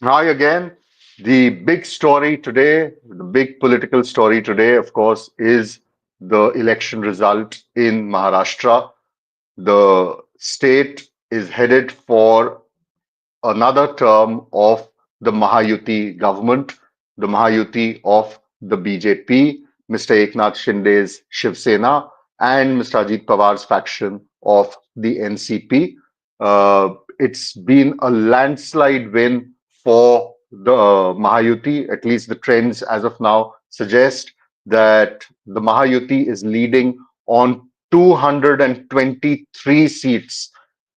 Hi again. The big story today, the big political story today, of course, is the election result in Maharashtra. The state is headed for another term of the Mahayuti government, the Mahayuti of the BJP, Mr. Eknath Shinde's Shiv Sena, and Mr. Ajit Pawar's faction of the NCP. It's been a landslide win for the Mahayuti. At least the trends as of now suggest that the Mahayuti is leading on 223 seats,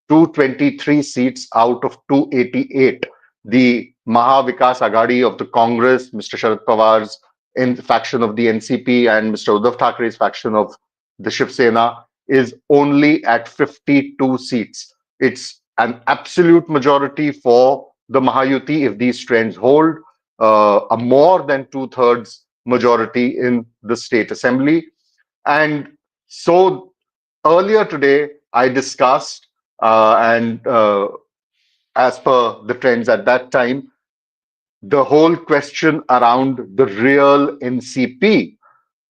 223 seats out of 288. The Maha Vikas Aghadi of the Congress, Mr. Sharad Pawar's in faction of the NCP, and Mr. Uddhav Thackeray's faction of the Shiv Sena is only at 52 seats. It's an absolute majority for the Mahayuti if these trends hold, a more than two-thirds majority in the state assembly. And so earlier today, I discussed, and as per the trends at that time, the whole question around the real NCP,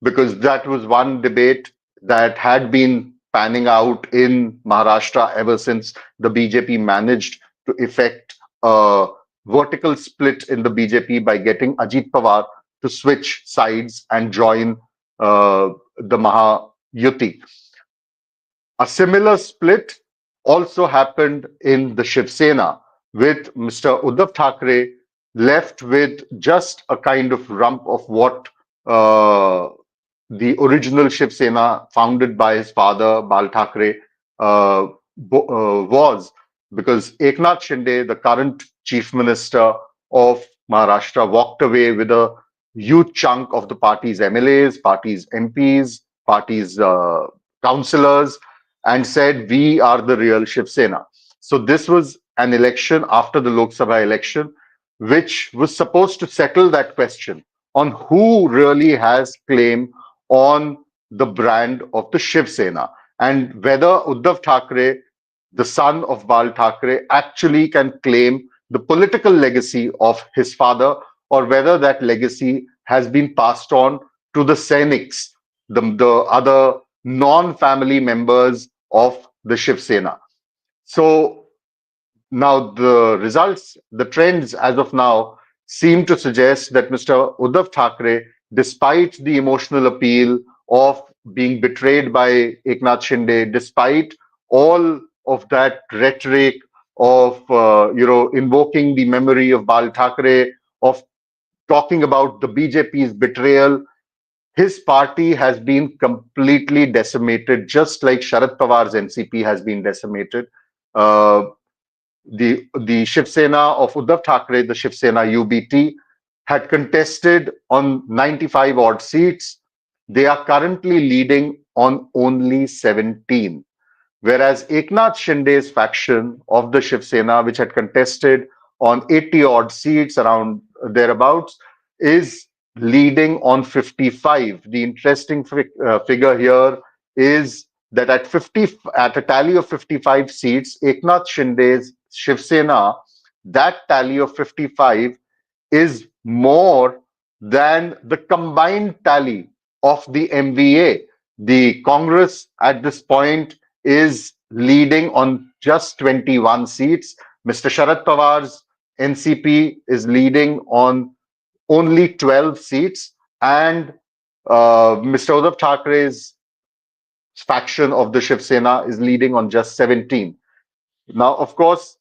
because that was one debate that had been panning out in Maharashtra ever since the BJP managed to effect a vertical split in the BJP by getting Ajit Pawar to switch sides and join the Mahayuti. A similar split also happened in the Shiv Sena, with Mr. Uddhav Thackeray left with just a kind of rump of what uh, the original Shiv Sena, founded by his father, Bal Thackeray, uh, was, because Eknath Shinde, the current chief minister of Maharashtra, walked away with a huge chunk of the party's MLAs, party's MPs, party's councillors, and said, "We are the real Shiv Sena." So this was an election after the Lok Sabha election, which was supposed to settle that question on who really has claim on the brand of the Shiv Sena, and whether Uddhav Thackeray, the son of Bal Thackeray, actually can claim the political legacy of his father, or whether that legacy has been passed on to the Sainiks, the other non-family members of the Shiv Sena. So now the results, the trends as of now seem to suggest that Mr. Uddhav Thackeray, despite the emotional appeal of being betrayed by Eknath Shinde, despite all of that rhetoric of invoking the memory of Bal Thackeray, of talking about the BJP's betrayal, his party has been completely decimated, just like Sharad Pawar's NCP has been decimated. Uh, the Shiv Sena of Uddhav Thackeray, the Shiv Sena UBT, had contested on 95 odd seats. They are currently leading on only 17. Whereas Eknath Shinde's faction of the Shiv Sena, which had contested on 80 odd seats, around thereabouts, is leading on 55. The interesting figure here is that at a tally of 55 seats, Eknath Shinde's Shiv Sena, that tally of 55 is more than the combined tally of the MVA. The Congress at this point is leading on just 21 seats. Mr. Sharad Pawar's NCP is leading on only 12 seats, and Mr. Uddhav Thackeray's faction of the Shiv Sena is leading on just 17. Now, of course,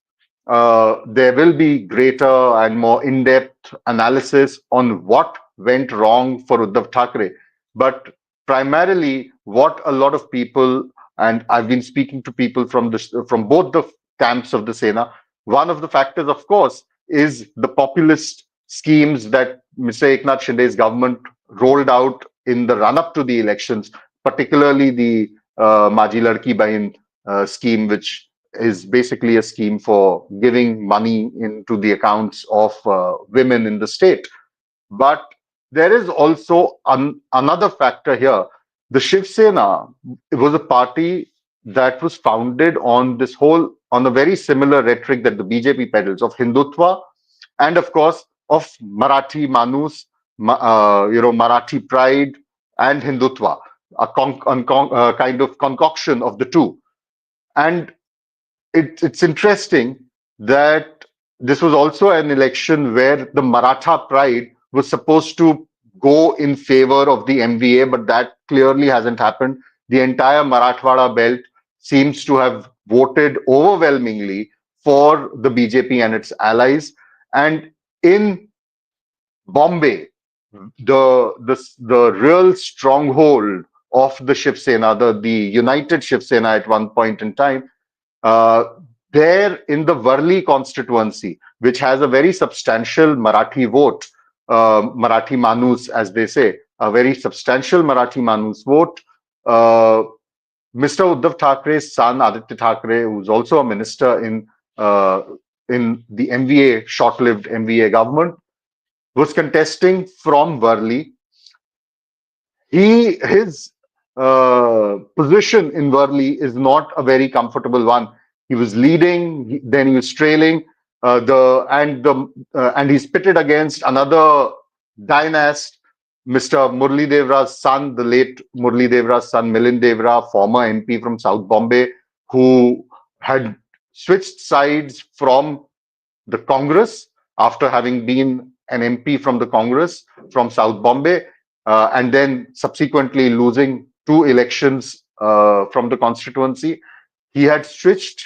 there will be greater and more in-depth analysis on what went wrong for Uddhav Thackeray. But primarily, what a lot of people, and I've been speaking to people from both the camps of the Sena, one of the factors, of course, is the populist schemes that Mr. Eknath Shinde's government rolled out in the run-up to the elections, particularly the Maji Ladki Bahin scheme, which is basically a scheme for giving money into the accounts of women in the state. But there is also another factor here. The Shiv Sena was a party that was founded on a very similar rhetoric that the BJP peddles of Hindutva and of course of Marathi Manus, Marathi pride and Hindutva, a kind of concoction of the two. And it's interesting that this was also an election where the Maratha pride was supposed to go in favor of the MVA, but that clearly hasn't happened. The entire Marathwada belt seems to have voted overwhelmingly for the BJP and its allies. And in Bombay, the real stronghold of the Shiv Sena, the united Shiv Sena at one point in time, uh, there in the Worli constituency, which has a very substantial Marathi vote, Marathi Manus, as they say, a very substantial Marathi Manus vote. Uh, Mr. Uddhav Thackeray's son, Aditya Thackeray, who's also a minister uh, in the MVA, short-lived MVA government, was contesting from Worli. His position in Worli is not a very comfortable one. He was leading, then he was trailing, and he's pitted against another dynast, Mr. Murli Devra's son, the late Murli Devra's son, Milind Devra, former MP from South Bombay, who had switched sides from the Congress after having been an MP from the Congress from South Bombay, and then subsequently losing two elections from the constituency. He had switched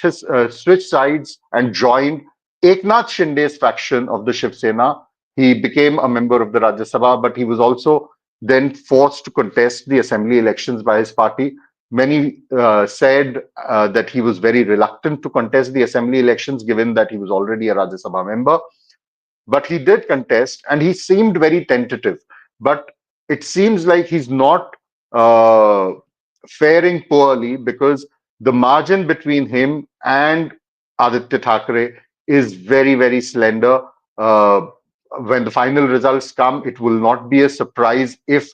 sides and joined Eknath Shinde's faction of the Shiv Sena. He became a member of the Rajya Sabha, but he was also then forced to contest the assembly elections by his party. Many said that he was very reluctant to contest the assembly elections, given that he was already a Rajya Sabha member. But he did contest, and he seemed very tentative. But it seems like he's not uh, faring poorly, because the margin between him and Aditya Thackeray is very, very slender. Uh, when the final results come, it will not be a surprise if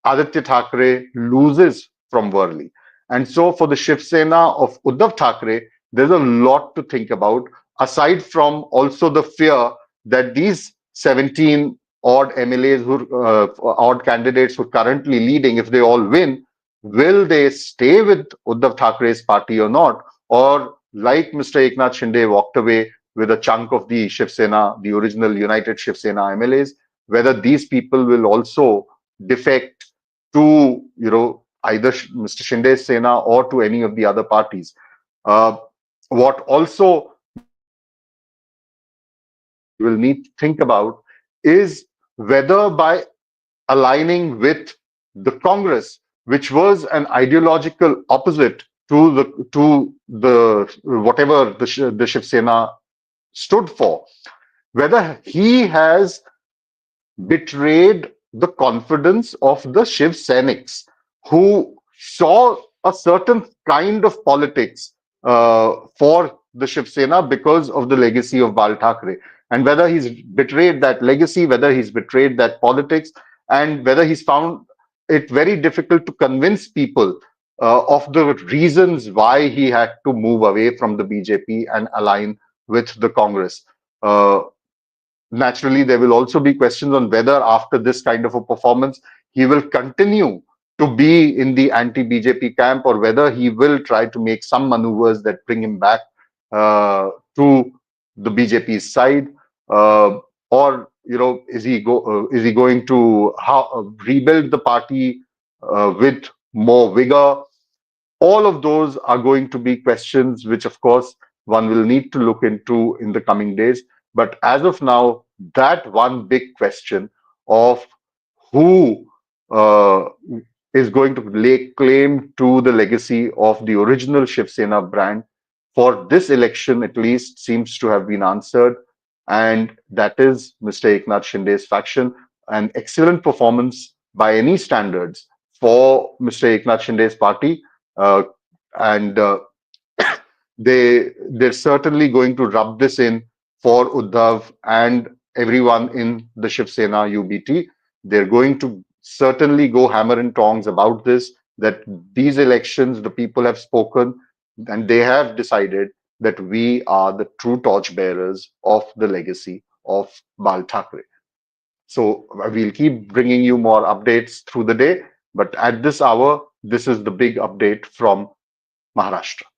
Aditya Thackeray loses from Worli. And so for the Shiv Sena of Uddhav Thackeray, there's a lot to think about, aside from also the fear that these 17 odd MLAs, odd candidates who are currently leading, if they all win, will they stay with Uddhav Thackeray's party or not? Or like Mr. Eknath Shinde walked away with a chunk of the Shiv Sena, the original United Shiv Sena MLAs, whether these people will also defect to either Mr. Shinde's Sena or to any of the other parties. Uh, what also will need to think about is whether by aligning with the Congress, which was an ideological opposite to the whatever the Shiv Sena stood for, whether he has betrayed the confidence of the Shiv Senics, who saw a certain kind of politics for the Shiv Sena because of the legacy of Bal Thackeray. And whether he's betrayed that legacy, whether he's betrayed that politics, and whether he's found it very difficult to convince people of the reasons why he had to move away from the BJP and align with the Congress. Uh, Naturally, there will also be questions on whether after this kind of a performance, he will continue to be in the anti-BJP camp, or whether he will try to make some maneuvers that bring him back to the BJP's side, or is he going to rebuild the party with more vigor? All of those are going to be questions which, of course, one will need to look into in the coming days. But as of now, that one big question of who uh, is going to lay claim to the legacy of the original Shiv Sena brand for this election, at least, seems to have been answered. And that is Mr. Eknath Shinde's faction. An excellent performance by any standards for Mr. Eknath Shinde's party. Uh, and they're certainly going to rub this in for Uddhav and everyone in the Shiv Sena UBT. They're going to certainly go hammer and tongs about this, that these elections, the people have spoken and they have decided that we are the true torchbearers of the legacy of Bal Thackeray. So we'll keep bringing you more updates through the day. But at this hour, this is the big update from Maharashtra.